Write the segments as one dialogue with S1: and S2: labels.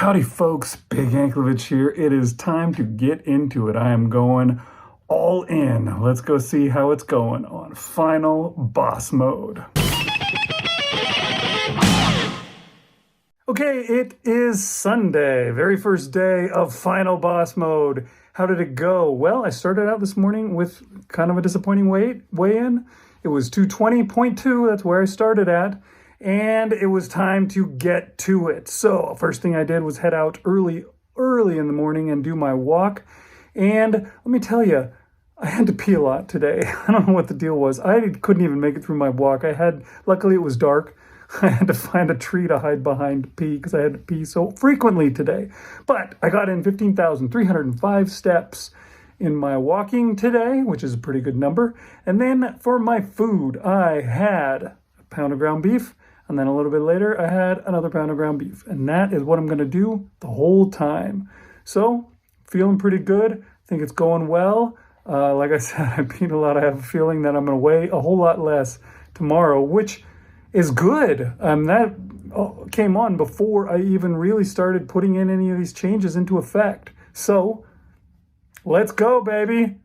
S1: Howdy folks, Big Anklevich here. It is time to get into it. I am going all in. Let's go see how it's going on Final Boss Mode. Okay, it is Sunday, very first day of Final Boss Mode. How did it go? Well, I started out this morning with kind of a disappointing weigh-in. It was 220.2, that's where I started at. And it was time to get to it. So first thing I did was head out early in the morning and do my walk. And let me tell you, I had to pee a lot today. I don't know what the deal was. I couldn't even make it through my walk. Luckily it was dark. I had to find a tree to hide behind to pee because I had to pee so frequently today. But I got in 15,305 steps in my walking today, which is a pretty good number. And then for my food, I had a pound of ground beef. And then a little bit later, I had another pound of ground beef. And that is what I'm going to do the whole time. So, feeling pretty good. I think it's going well. Like I said, I peed a lot. I have a feeling that I'm going to weigh a whole lot less tomorrow, which is good. That came on before I even really started putting in any of these changes into effect. So, let's go, baby.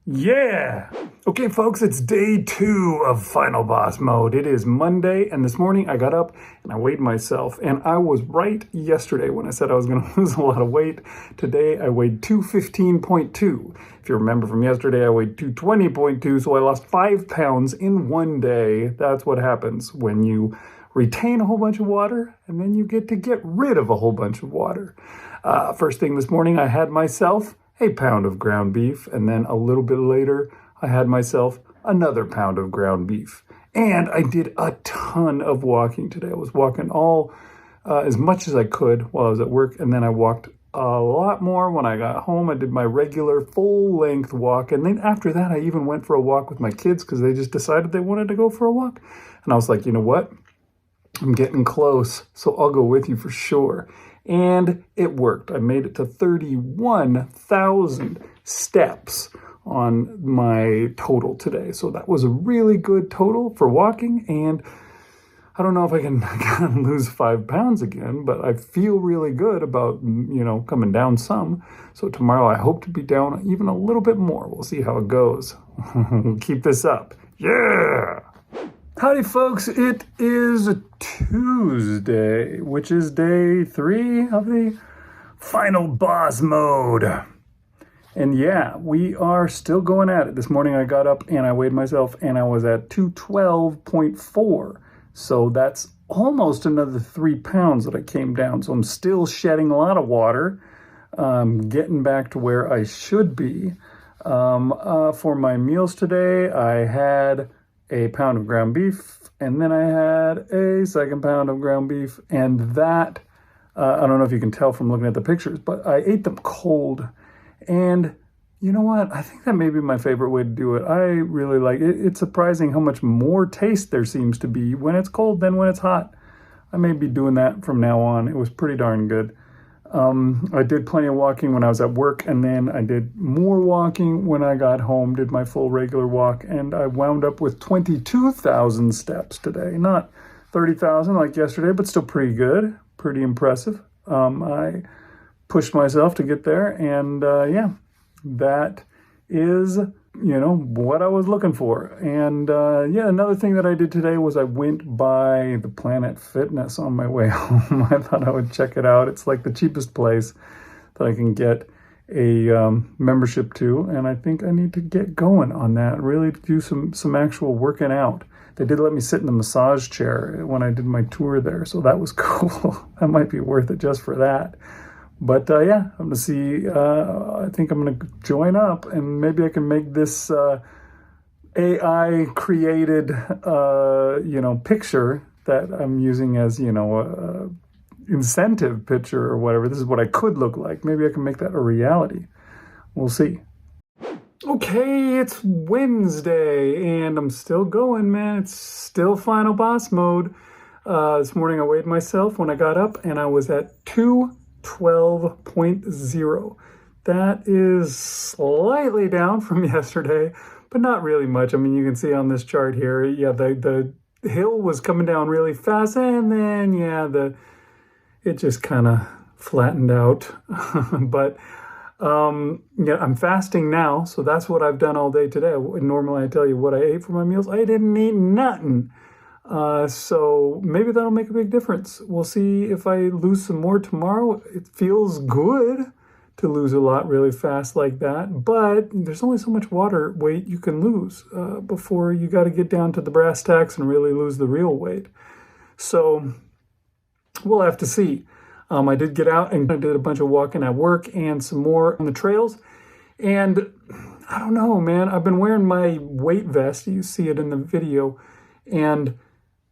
S1: Yeah! Okay, folks, it's day 2 of Final Boss Mode. It is Monday, and this morning I got up and I weighed myself, and I was right yesterday when I said I was going to lose a lot of weight. Today I weighed 215.2. If you remember from yesterday, I weighed 220.2, so I lost 5 pounds in one day. That's what happens when you retain a whole bunch of water, and then you get to get rid of a whole bunch of water. First thing this morning, I had myself a pound of ground beef, and then a little bit later, I had myself another pound of ground beef. And I did a ton of walking today. I was walking as much as I could while I was at work, and then I walked a lot more when I got home. I did my regular full-length walk, and then after that, I even went for a walk with my kids because they just decided they wanted to go for a walk. And I was like, you know what? I'm getting close, so I'll go with you for sure. And it worked. I made it to 31,000 steps on my total today. So that was a really good total for walking. And I don't know if I can lose 5 pounds again, but I feel really good about, coming down some. So tomorrow I hope to be down even a little bit more. We'll see how it goes. We'll keep this up. Yeah! Howdy, folks. It is Tuesday, which is day 3 of the Final Boss Mode. And yeah, we are still going at it. This morning I got up and I weighed myself and I was at 212.4. So that's almost another 3 pounds that I came down. So I'm still shedding a lot of water, getting back to where I should be. For my meals today, I had a pound of ground beef, and then I had a second pound of ground beef, and that, I don't know if you can tell from looking at the pictures, but I ate them cold, and you know what? I think that may be my favorite way to do it. I really like it. It's surprising how much more taste there seems to be when it's cold than when it's hot. I may be doing that from now on. It was pretty darn good. I did plenty of walking when I was at work, and then I did more walking when I got home, did my full regular walk, and I wound up with 22,000 steps today. Not 30,000 like yesterday, but still pretty good, pretty impressive. I pushed myself to get there, and yeah, that is, what I was looking for. And yeah, another thing that I did today was I went by the Planet Fitness on my way home. I thought I would check it out. It's like the cheapest place that I can get a membership to, and I think I need to get going on that, really do some actual working out. They did let me sit in the massage chair when I did my tour there, so that was cool. That might be worth it just for that. But yeah, I'm going to see, I think I'm going to join up, and maybe I can make this AI created, picture that I'm using as, a incentive picture or whatever. This is what I could look like. Maybe I can make that a reality. We'll see. Okay, it's Wednesday, and I'm still going, man. It's still Final Boss Mode. This morning I weighed myself when I got up, and I was at 212.0. That is slightly down from yesterday, but not really much. I mean, you can see on this chart here, yeah, the hill was coming down really fast, and then, yeah, it just kind of flattened out. But yeah, I'm fasting now, so that's what I've done all day today. Normally I tell you what I ate for my meals. I didn't eat nothing. So maybe that'll make a big difference. We'll see if I lose some more tomorrow. It feels good to lose a lot really fast like that, but there's only so much water weight you can lose before you got to get down to the brass tacks and really lose the real weight. So we'll have to see. I did get out and I did a bunch of walking at work and some more on the trails. And I don't know, man, I've been wearing my weight vest. You see it in the video. And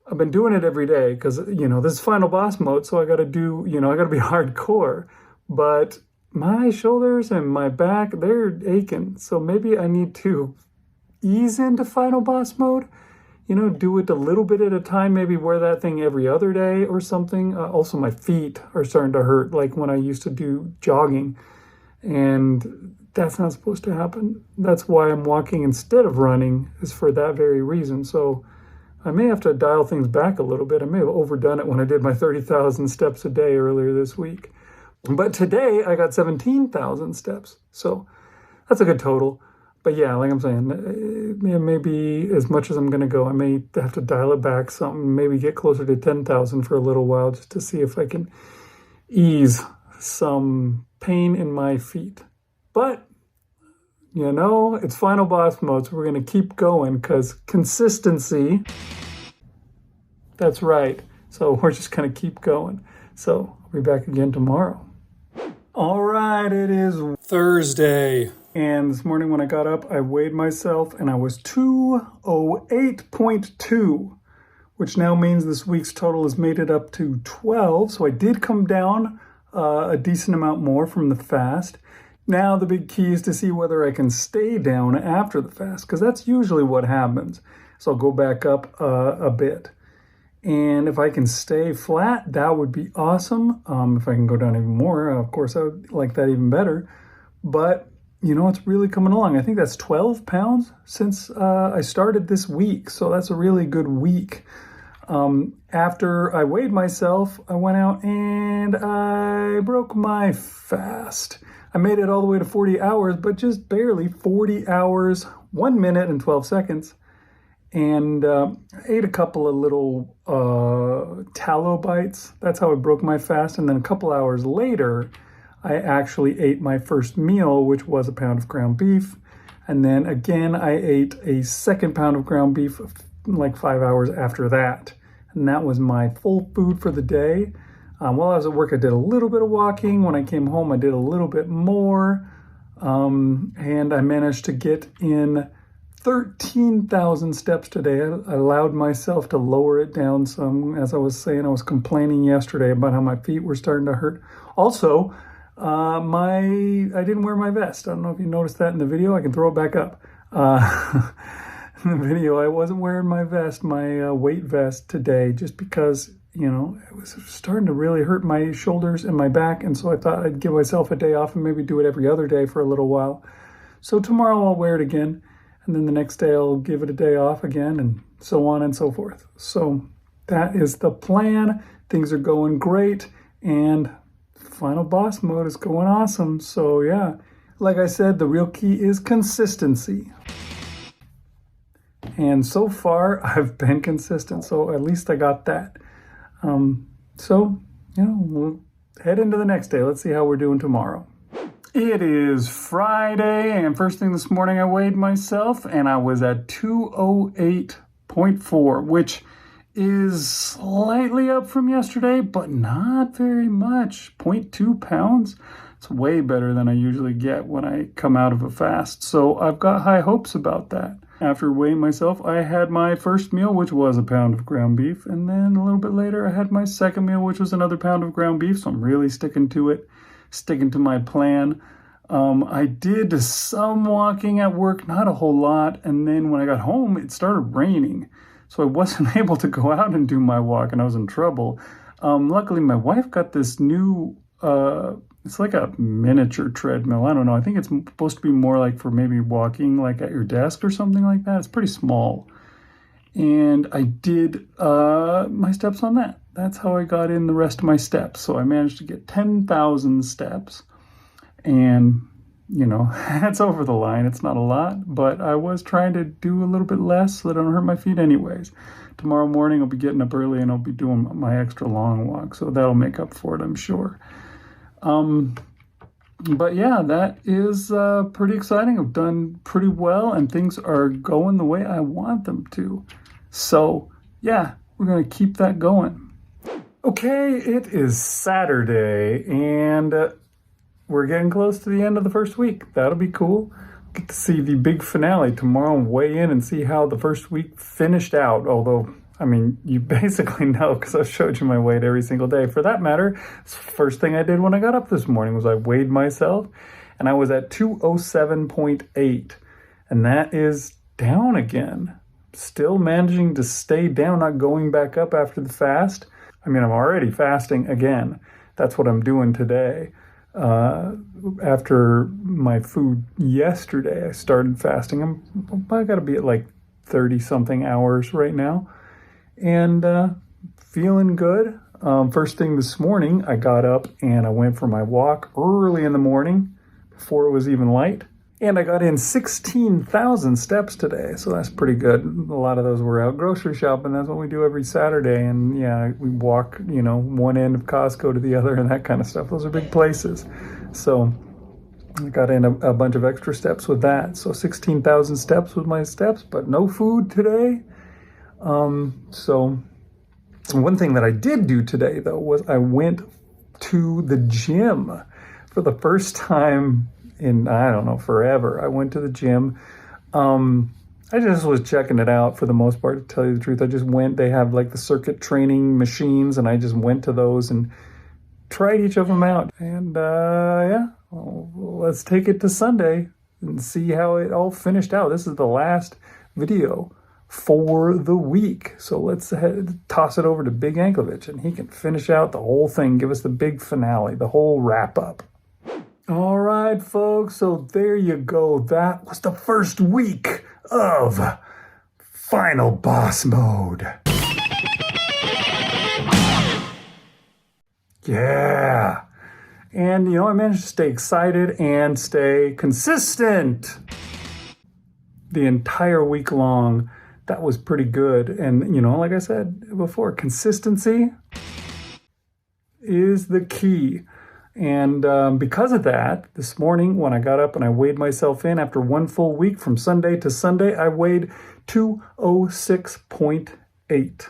S1: I've been doing it every day because, this is final boss mode. So I got to do, I got to be hardcore. But my shoulders and my back, they're aching. So maybe I need to ease into final boss mode, do it a little bit at a time, maybe wear that thing every other day or something. Also, my feet are starting to hurt like when I used to do jogging. And that's not supposed to happen. That's why I'm walking instead of running, is for that very reason. So I may have to dial things back a little bit. I may have overdone it when I did my 30,000 steps a day earlier this week. But today I got 17,000 steps. So that's a good total. But yeah, like I'm saying, it may be as much as I'm going to go. I may have to dial it back something, maybe get closer to 10,000 for a little while just to see if I can ease some pain in my feet. But, it's final boss mode, so we're going to keep going because consistency, that's right. So we're just going to keep going. So I'll be back again tomorrow. All right, it is Thursday. And this morning when I got up, I weighed myself and I was 208.2, which now means this week's total has made it up to 12. So I did come down a decent amount more from the fast. Now the big key is to see whether I can stay down after the fast, because that's usually what happens. So I'll go back up a bit. And if I can stay flat, that would be awesome. If I can go down even more, of course, I would like that even better. But, it's really coming along. I think that's 12 pounds since I started this week. So that's a really good week. After I weighed myself, I went out and I broke my fast. I made it all the way to 40 hours, but just barely 40 hours, 1 minute and 12 seconds. And I ate a couple of little tallow bites. That's how I broke my fast. And then a couple hours later, I actually ate my first meal, which was a pound of ground beef. And then again, I ate a second pound of ground beef like 5 hours after that. And that was my full food for the day. While I was at work, I did a little bit of walking. When I came home, I did a little bit more. And I managed to get in 13,000 steps today. I allowed myself to lower it down some. As I was saying, I was complaining yesterday about how my feet were starting to hurt. Also, I didn't wear my vest. I don't know if you noticed that in the video. I can throw it back up. In the video, I wasn't wearing my vest, my weight vest today, just because, it was starting to really hurt my shoulders and my back. And so I thought I'd give myself a day off and maybe do it every other day for a little while. So tomorrow I'll wear it again. And then the next day I'll give it a day off again, and so on and so forth. So that is the plan. Things are going great, and final boss mode is going awesome. So yeah, like I said, the real key is consistency. And so far I've been consistent, so at least I got that. We'll head into the next day. Let's see how we're doing tomorrow. It is Friday, and first thing this morning I weighed myself, and I was at 208.4, which is slightly up from yesterday, but not very much. 0.2 pounds. It's way better than I usually get when I come out of a fast, so I've got high hopes about that. After weighing myself, I had my first meal, which was a pound of ground beef, and then a little bit later I had my second meal, which was another pound of ground beef, so I'm really sticking to it. Sticking to my plan. I did some walking at work, not a whole lot, and then when I got home, it started raining, so I wasn't able to go out and do my walk, and I was in trouble. Luckily, my wife got this new, it's like a miniature treadmill. I don't know. I think it's supposed to be more like for maybe walking like at your desk or something like that. It's pretty small. And I did my steps on that. that's how I got in the rest of my steps. So I managed to get 10,000 steps, and that's over the line. It's not a lot, but I was trying to do a little bit less so that I don't hurt my feet anyways. Tomorrow morning I'll be getting up early and I'll be doing my extra long walk, so that'll make up for it, I'm sure. But yeah, that is pretty exciting. I've done pretty well and things are going the way I want them to. So yeah, we're going to keep that going. Okay, it is Saturday and we're getting close to the end of the first week. That'll be cool. Get to see the big finale tomorrow and weigh in and see how the first week finished out. Although, you basically know because I've showed you my weight every single day. For that matter, the first thing I did when I got up this morning was I weighed myself and I was at 207.8. And that is down again. Still managing to stay down, not going back up after the fast. I'm already fasting again. That's what I'm doing today. After my food yesterday, I started fasting. I got to be at like 30 something hours right now and feeling good. First thing this morning, I got up and I went for my walk early in the morning before it was even light. And I got in 16,000 steps today, so that's pretty good. A lot of those were out grocery shopping. That's what we do every Saturday. And yeah, we walk, one end of Costco to the other and that kind of stuff. Those are big places. So I got in a bunch of extra steps with that. So 16,000 steps with my steps, but no food today. So one thing that I did do today, though, was I went to the gym for the first time in, I don't know, forever. I went to the gym. I just was checking it out for the most part, to tell you the truth. I just went, they have like the circuit training machines, and I just went to those and tried each of them out. And let's take it to Sunday and see how it all finished out. This is the last video for the week. So let's toss it over to Big Anklevich, and he can finish out the whole thing, give us the big finale, the whole wrap up. All right, folks, so there you go. That was the first week of Final Boss Mode. Yeah. And, I managed to stay excited and stay consistent the entire week long. That was pretty good. And, like I said before, consistency is the key. And because of that, this morning when I got up and I weighed myself in after one full week from Sunday to Sunday, I weighed 206.8.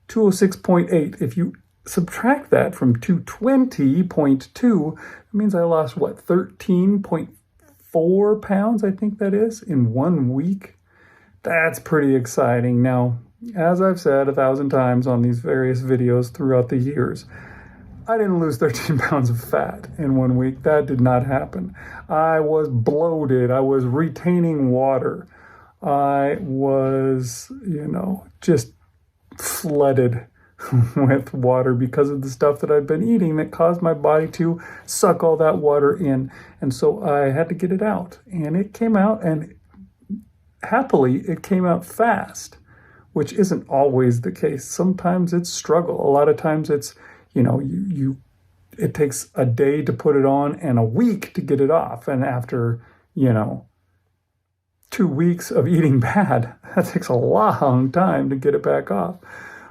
S1: 206.8. If you subtract that from 220.2, it means I lost, 13.4 pounds, I think that is, in 1 week. That's pretty exciting. Now, as I've said 1,000 times on these various videos throughout the years, I didn't lose 13 pounds of fat in 1 week. That did not happen. I was bloated. I was retaining water. I was, just flooded with water because of the stuff that I'd been eating that caused my body to suck all that water in. And so I had to get it out. And it came out, and happily, it came out fast, which isn't always the case. Sometimes it's struggle. A lot of times it's, it takes a day to put it on and a week to get it off. And after, 2 weeks of eating bad, that takes a long time to get it back off.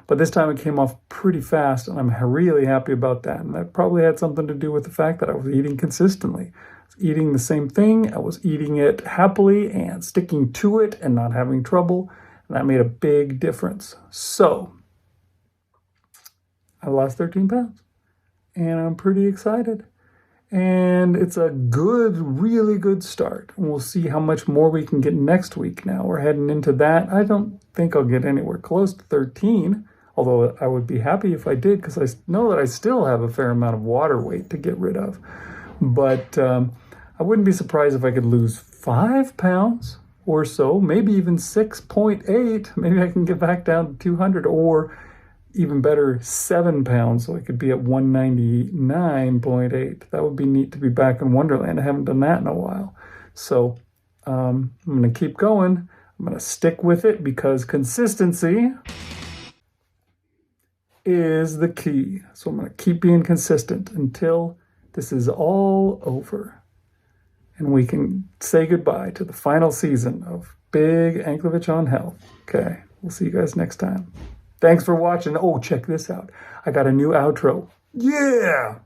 S1: But this time it came off pretty fast, and I'm really happy about that. And that probably had something to do with the fact that I was eating consistently. I was eating the same thing. I was eating it happily and sticking to it and not having trouble. And that made a big difference. So I lost 13 pounds, and I'm pretty excited. And it's a really good start. And we'll see how much more we can get next week now. We're heading into that. I don't think I'll get anywhere close to 13, although I would be happy if I did, because I know that I still have a fair amount of water weight to get rid of. But I wouldn't be surprised if I could lose 5 pounds or so, maybe even 6.8. Maybe I can get back down to 200, or even better, 7 pounds, so I could be at 199.8. That would be neat to be back in Wonderland. I haven't done that in a while. So I'm going to keep going. I'm going to stick with it, because consistency is the key. So I'm going to keep being consistent until this is all over. And we can say goodbye to the final season of Big Anklevich on Health. Okay, we'll see you guys next time. Thanks for watching. Oh, check this out. I got a new outro. Yeah!